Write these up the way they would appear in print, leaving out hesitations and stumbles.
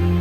Joseph.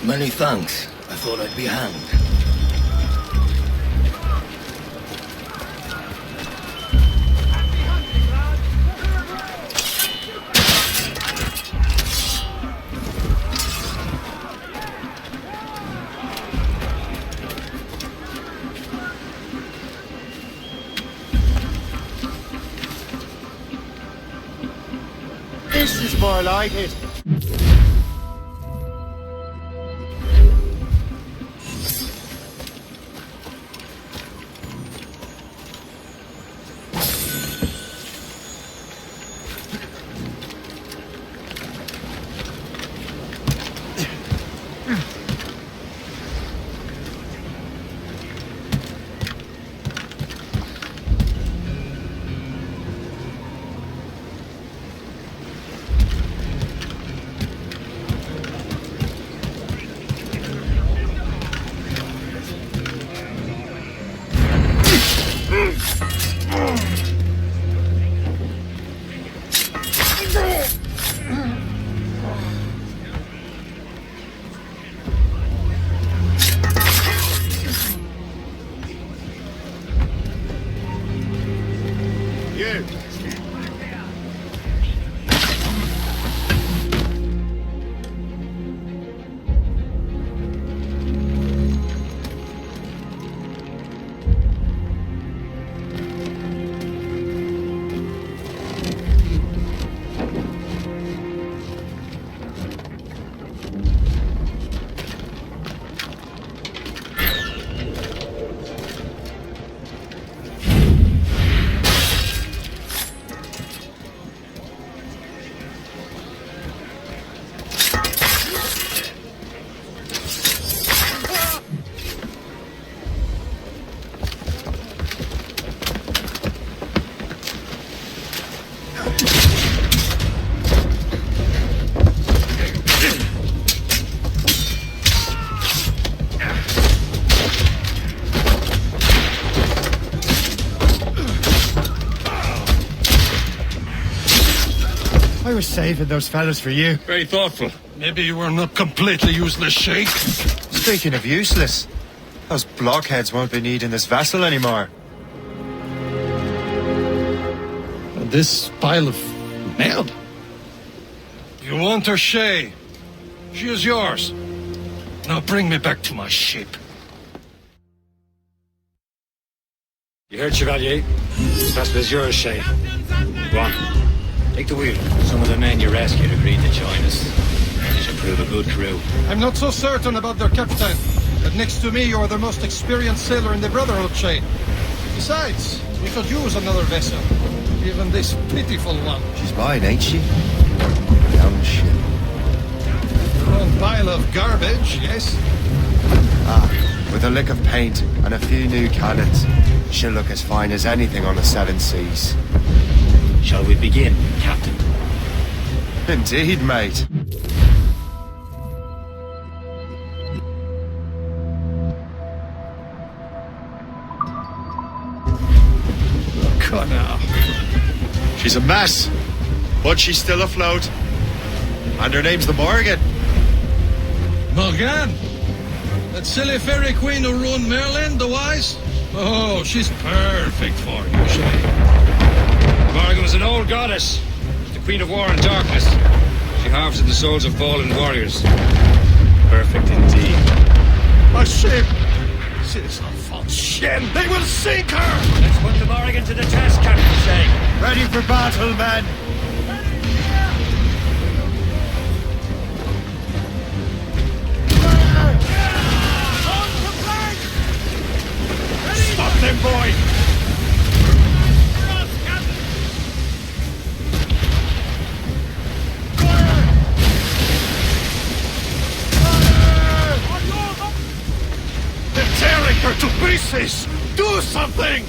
Many thanks. I thought I'd be hanged. This is more like it. I was saving those fellas for you. Very thoughtful. Maybe you were not completely useless, Sheikh. Speaking of useless, those blockheads won't be needing this vessel anymore. And this pile of mail? You want her, Shay? She is yours. Now bring me back to my ship. You heard, Chevalier? The vessel is yours, Shay. Go on. Take the wheel. Some of the men you rescued agreed to join us. They should prove a good crew. I'm not so certain about their captain. But next to me, you are the most experienced sailor in the Brotherhood chain. Besides, we could use another vessel. Even this pitiful one. She's mine, ain't she? Young ship. Your own pile of garbage, yes? Ah, with a lick of paint and a few new cannons, she'll look as fine as anything on the seven seas. Shall we begin, Captain? Indeed, mate. Look now. She's a mess, but she's still afloat. And her name's the Morgan. Morgan? That silly fairy queen who ruined Merlin, the wise? Oh, she's perfect for you, Shay. Morgan was an old goddess, the queen of war and darkness. She harvested the souls of fallen warriors. Perfect indeed. My ship! She's a false shin! They will sink her! Let's put the Morgan to the test, Captain Shay. Ready for battle, men! Stop them, boy! They're tearing her to pieces! Do something!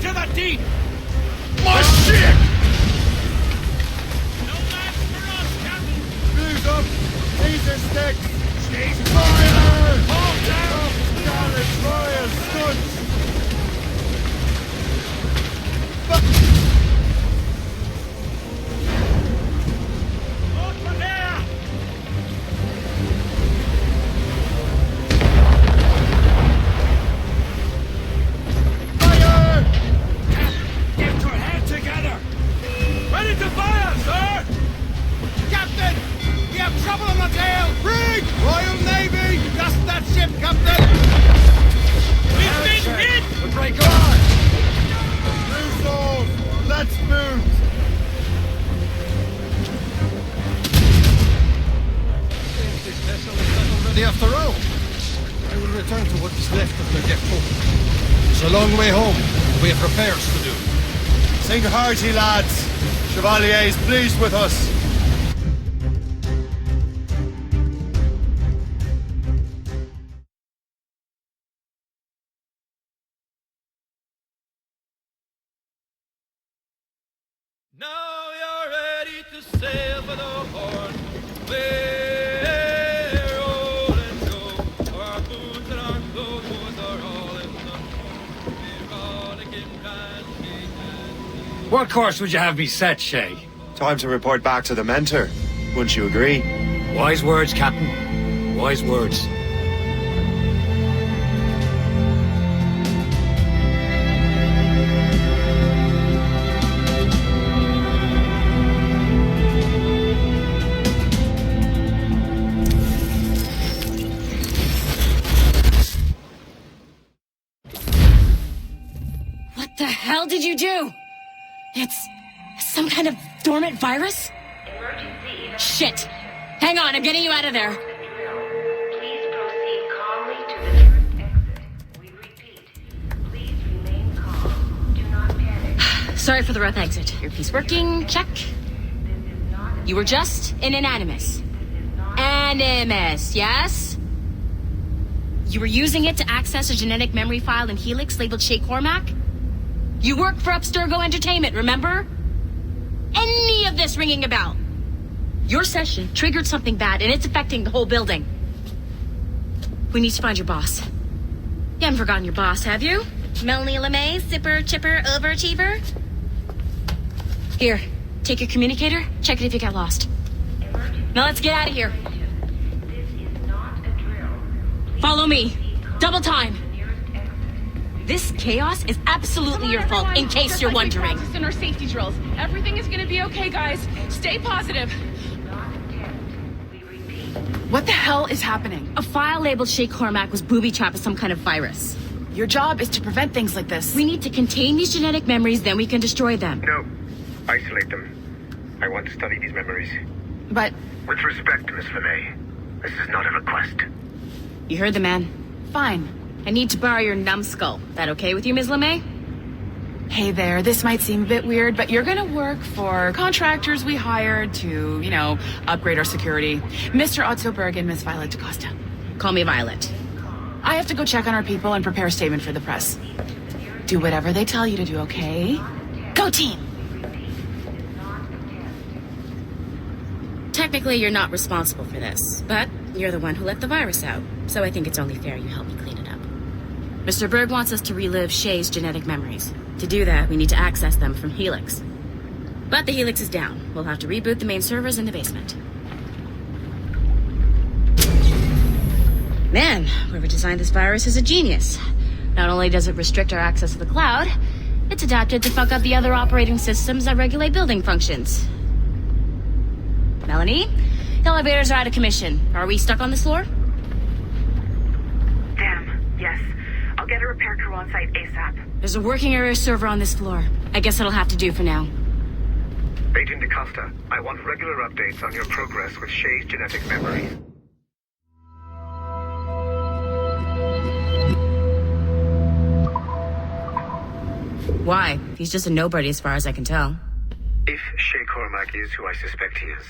to the deep! My ship! No match for us, Captain! Blues up! Laser sticks! She's Fire! Hold down! Scarlet Royal Stunts! Over there! Fire! Get your head together! Ready to fire, sir! Captain! We have trouble on the tail! Brig! Royal Navy! Just that ship, Captain! We've been hit! We break on! Blue souls! Let's move! This vessel is not already after all. I will return to what is left of the depot. It's a long way home. We have repairs to do. Sing hearty, lads! Chevalier is pleased with us. Now you're ready to sail for the Horn. We're rolling go. Our boots and our clothes are all in the Horn. We're rollicking and What course would you have me set, Shay? Time to report back to the mentor. Wouldn't you agree? Wise words, Captain. Wise words. What the hell did you do? It's some kind of dormant virus? Shit! Hang on, I'm getting you out of there. Please proceed calmly to the nearest exit. We repeat, please remain calm. Do not panic. Sorry for the rough exit. Earpiece working, check. You were just an Animus. Animus, yes? You were using it to access a genetic memory file in Helix labeled Shay Cormac? You work for Abstergo Entertainment, remember? Any of this ringing a bell? Your session triggered something bad, and it's affecting the whole building. We need to find your boss. You haven't forgotten your boss, have you? Melanie LeMay, zipper, chipper, overachiever? Here, take your communicator, check it if you got lost. Now let's get out of here. This is not a drill. Follow me. Double time. This chaos is absolutely your fault, in case you're wondering. In our safety drills. Everything is gonna be okay, guys. Stay positive. What the hell is happening? A file labeled Shay Cormac was booby-trapped with some kind of virus. Your job is to prevent things like this. We need to contain these genetic memories, then we can destroy them. No. Isolate them. I want to study these memories. But With respect, Miss LeMay, this is not a request. You heard the man. fine. I need to borrow your numbskull. That okay with you, Ms. LeMay? Hey there, this might seem a bit weird, but you're gonna work for contractors we hired to, upgrade our security. Mr. Otto Berg and Miss Violet DaCosta. Call me Violet. I have to go check on our people and prepare a statement for the press. Do whatever they tell you to do, okay? Go team! Technically, you're not responsible for this, but you're the one who let the virus out, so I think it's only fair you help me clean it up. Mr. Berg wants us to relive Shay's genetic memories. To do that, we need to access them from Helix. But the Helix is down. We'll have to reboot the main servers in the basement. Man, whoever designed this virus is a genius. Not only does it restrict our access to the cloud, it's adapted to fuck up the other operating systems that regulate building functions. Melanie, the elevators are out of commission. Are we stuck on this floor? Damn, yes. I'll get a repair crew on site ASAP. There's a working area server on this floor. I guess that'll have to do for now. Agent DaCosta, I want regular updates on your progress with Shay's genetic memories. Why? He's just a nobody as far as I can tell. If Shay Cormac is who I suspect he is,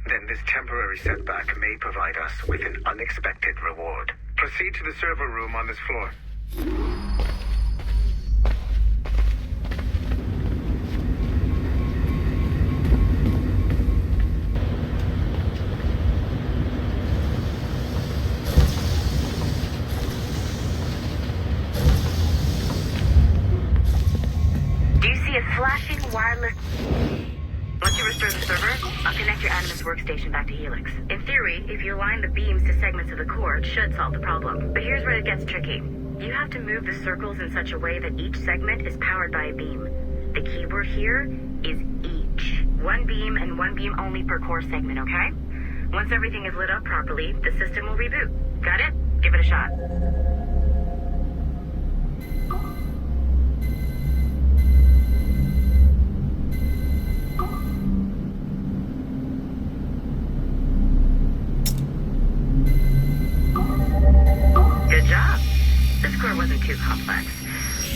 then this temporary setback may provide us with an unexpected reward. Proceed to the server room on this floor. restore the server, I'll connect your Animus workstation back to Helix. In theory, if you align the beams to segments of the core, it should solve the problem. But here's where it gets tricky. You have to move the circles in such a way that each segment is powered by a beam. The keyword here is each. One beam and one beam only per core segment, okay? Once everything is lit up properly, the system will reboot. Got it? Give it a shot. Good job. This core wasn't too complex,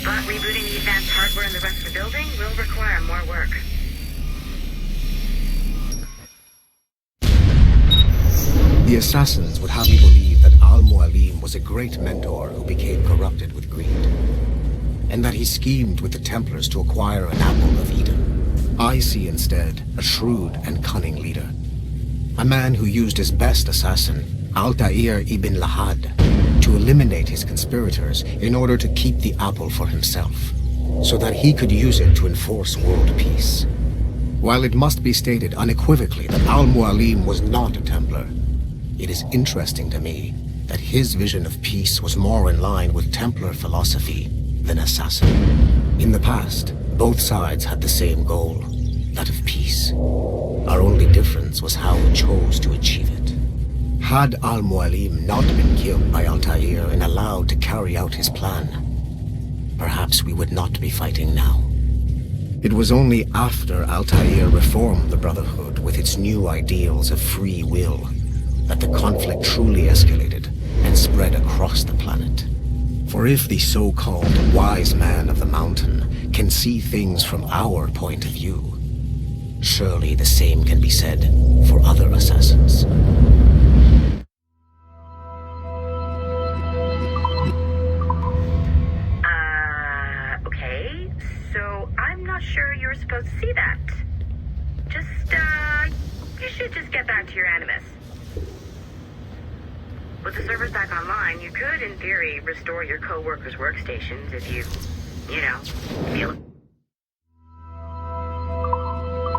but rebooting the advanced hardware in the rest of the building will require more work. The assassins would have you believe that Al-Mualim was a great mentor who became corrupted with greed, and that he schemed with the Templars to acquire an apple of Eden. I see instead a shrewd and cunning leader, a man who used his best assassin, Altair ibn Lahad, to eliminate his conspirators in order to keep the apple for himself, so that he could use it to enforce world peace. While it must be stated unequivocally that Al-Mualim was not a Templar, it is interesting to me that his vision of peace was more in line with Templar philosophy than assassin. In the past, both sides had the same goal, that of peace. Our only difference was how we chose to achieve it. Had Al-Mualim not been killed by Altair and allowed to carry out his plan, perhaps we would not be fighting now. It was only after Altair reformed the Brotherhood with its new ideals of free will that the conflict truly escalated and spread across the planet. For if the so-called wise man of the mountain can see things from our point of view, surely the same can be said for other assassins. Okay, so I'm not sure you were supposed to see that. You should just get back to your Animus. With the servers back online, you could, in theory, restore your co-workers' workstations if you feel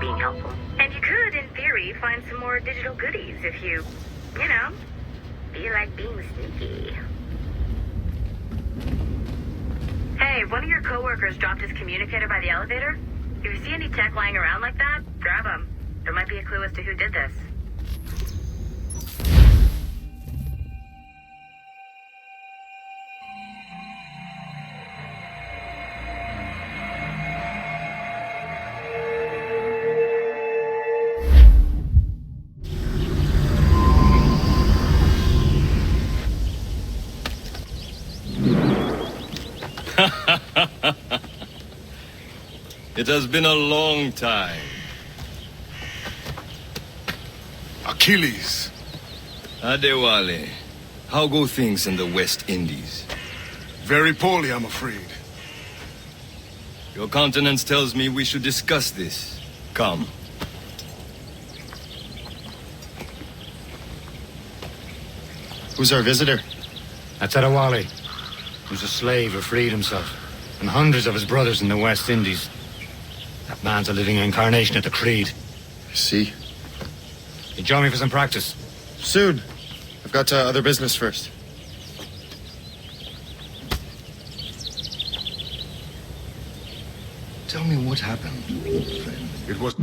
being helpful. And you could, in theory, find some more digital goodies if you feel like being sneaky. Hey, one of your co-workers dropped his communicator by the elevator. If you see any tech lying around like that, grab them. There might be a clue as to who did this. It has been a long time. Achilles. Adewale, how go things in the West Indies? Very poorly, I'm afraid. Your countenance tells me we should discuss this. Come. Who's our visitor? That's Adewale, who's a slave who freed himself, and hundreds of his brothers in the West Indies. That man's a living incarnation of the Creed. I see. You join me for some practice? Soon. I've got other business first. Tell me what happened, friend. It was...